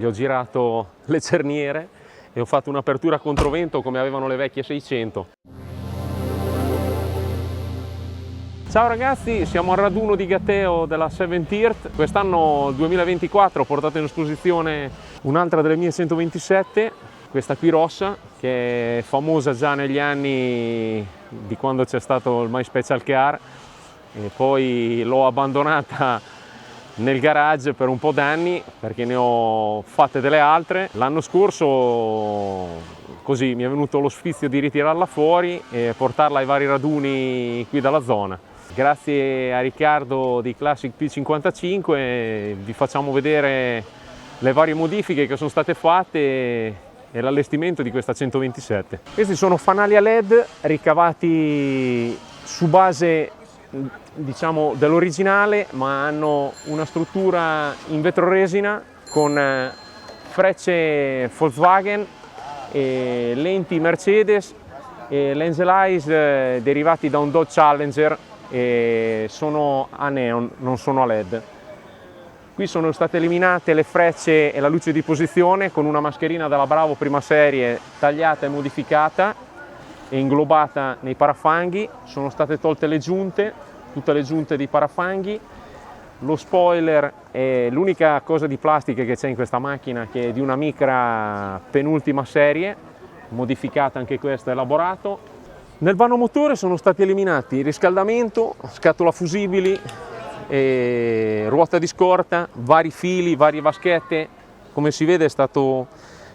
gli ho girato le cerniere e ho fatto un'apertura controvento come avevano le vecchie 600. Ciao ragazzi, siamo al raduno di Gatteo della 70th. Quest'anno 2024 ho portato in esposizione un'altra delle mie 127, questa qui rossa, che è famosa già negli anni di quando c'è stato il My Special Car, e poi l'ho abbandonata nel garage per un po' d'anni perché ne ho fatte delle altre. L'anno scorso così mi è venuto lo sfizio di ritirarla fuori e portarla ai vari raduni qui dalla zona. Grazie a Riccardo di Classic P55 vi facciamo vedere le varie modifiche che sono state fatte e l'allestimento di questa 127. Questi sono fanali a LED ricavati su base, diciamo, dell'originale, ma hanno una struttura in vetroresina con frecce Volkswagen e lenti Mercedes e lens eyes derivati da un Dodge Challenger, e sono a neon, non sono a LED. Qui sono state eliminate le frecce e la luce di posizione con una mascherina della Bravo prima serie tagliata e modificata e inglobata nei parafanghi. Sono state tolte le giunte, tutte le giunte di parafanghi. Lo spoiler è l'unica cosa di plastica che c'è in questa macchina, che è di una Micra penultima serie, modificata anche questo, elaborato. Nel vano motore sono stati eliminati il riscaldamento, scatola fusibili, ruota di scorta, vari fili, varie vaschette. Come si vede è stato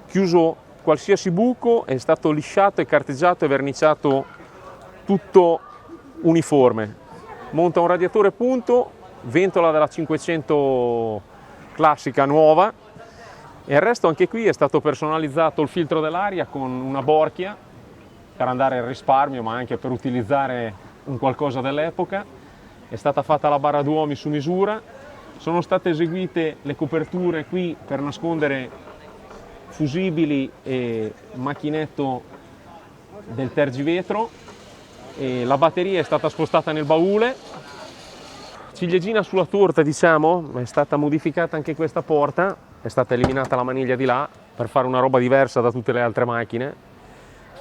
chiuso qualsiasi buco, è stato lisciato e carteggiato e verniciato tutto uniforme. Monta un radiatore punto, ventola della 500 classica nuova, e il resto anche qui è stato personalizzato il filtro dell'aria con una borchia per andare al risparmio, ma anche per utilizzare un qualcosa dell'epoca. È stata fatta la barra d'uomi su misura, sono state eseguite le coperture qui per nascondere fusibili e macchinetto del tergivetro, e la batteria è stata spostata nel baule. Ciliegina sulla torta, diciamo, è stata modificata anche questa porta, è stata eliminata la maniglia di là per fare una roba diversa da tutte le altre macchine.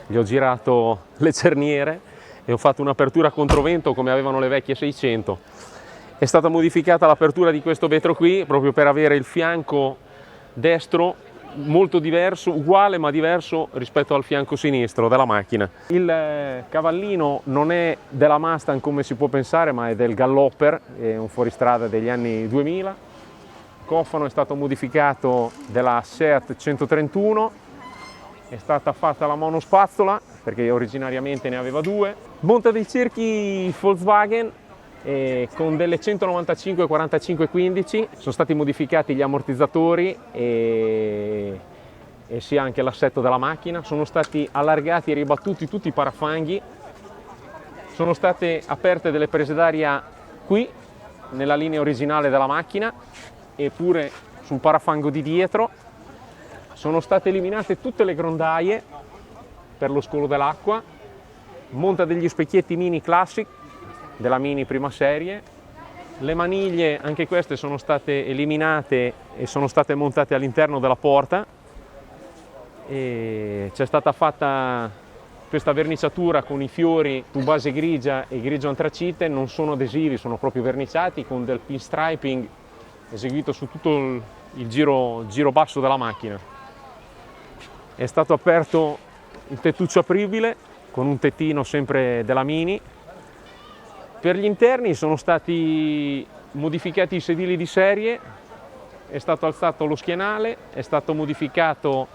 Gli ho girato le cerniere e ho fatto un'apertura controvento come avevano le vecchie 600. È stata modificata l'apertura di questo vetro qui proprio per avere il fianco destro molto diverso, uguale ma diverso rispetto al fianco sinistro della macchina. Il cavallino non è della Mustang come si può pensare, ma è del Galloper, è un fuoristrada degli anni 2000. Il cofano è stato modificato della Seat 131, è stata fatta la monospazzola perché originariamente ne aveva due. Monta dei cerchi Volkswagen con delle 195 45 15, sono stati modificati gli ammortizzatori e sia anche l'assetto della macchina, sono stati allargati e ribattuti tutti i parafanghi, sono state aperte delle prese d'aria qui nella linea originale della macchina e pure sul parafango di dietro. Sono state eliminate tutte le grondaie per lo scolo dell'acqua, monta degli specchietti Mini Classic della Mini prima serie, le maniglie anche queste sono state eliminate e sono state montate all'interno della porta, e c'è stata fatta questa verniciatura con i fiori su base grigia e grigio antracite, non sono adesivi, sono proprio verniciati con del pinstriping eseguito su tutto il giro basso della macchina. È stato aperto il tettuccio apribile con un tettino sempre della Mini. Per gli interni sono stati modificati i sedili di serie, è stato alzato lo schienale, è stato modificato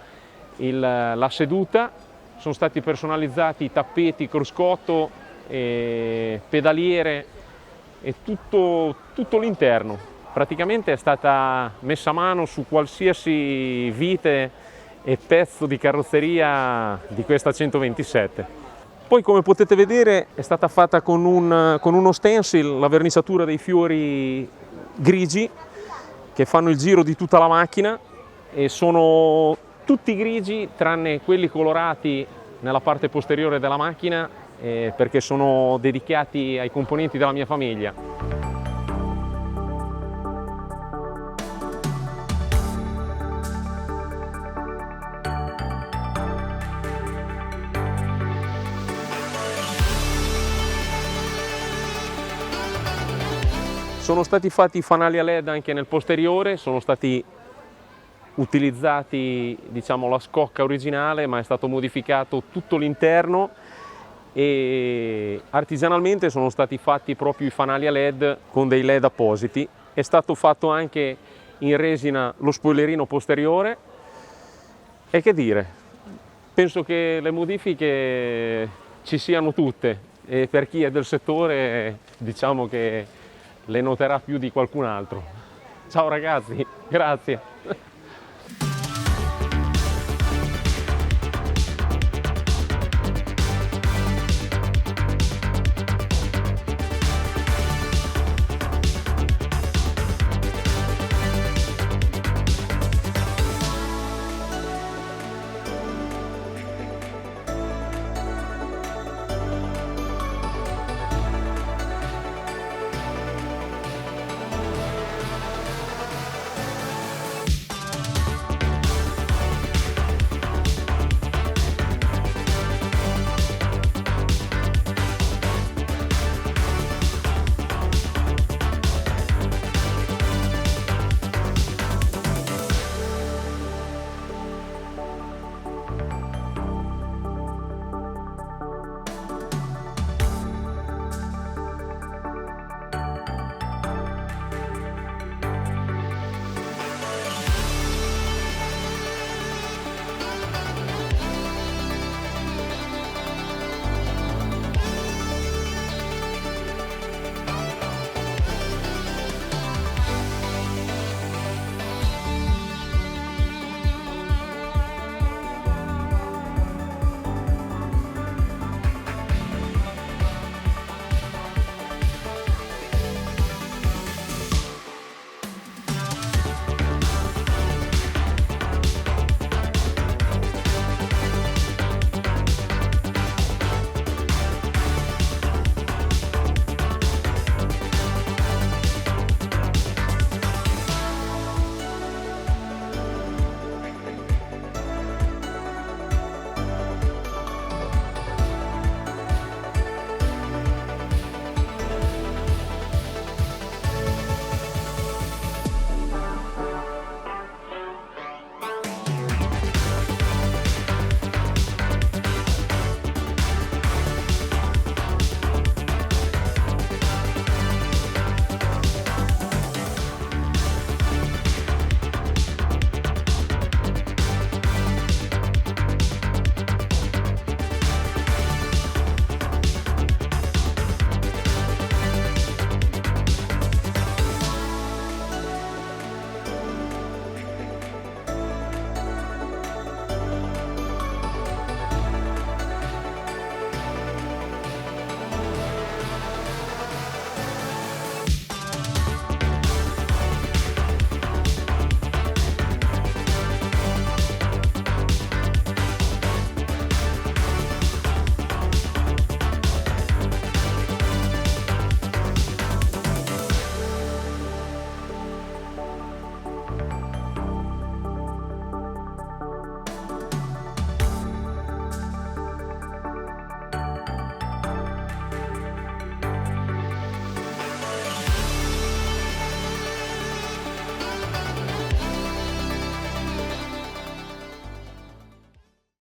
la seduta, sono stati personalizzati i tappeti, cruscotto, pedaliere e tutto l'interno. Praticamente è stata messa a mano su qualsiasi vite e pezzo di carrozzeria di questa 127. Poi, come potete vedere, è stata fatta con uno stencil la verniciatura dei fiori grigi che fanno il giro di tutta la macchina, e sono tutti grigi tranne quelli colorati nella parte posteriore della macchina, perché sono dedicati ai componenti della mia famiglia. Sono stati fatti i fanali a LED anche nel posteriore, sono stati utilizzati, diciamo, la scocca originale, ma è stato modificato tutto l'interno e artigianalmente sono stati fatti proprio i fanali a LED con dei LED appositi. È stato fatto anche in resina lo spoilerino posteriore e che dire, penso che le modifiche ci siano tutte e per chi è del settore diciamo che le noterà più di qualcun altro. Ciao ragazzi, grazie.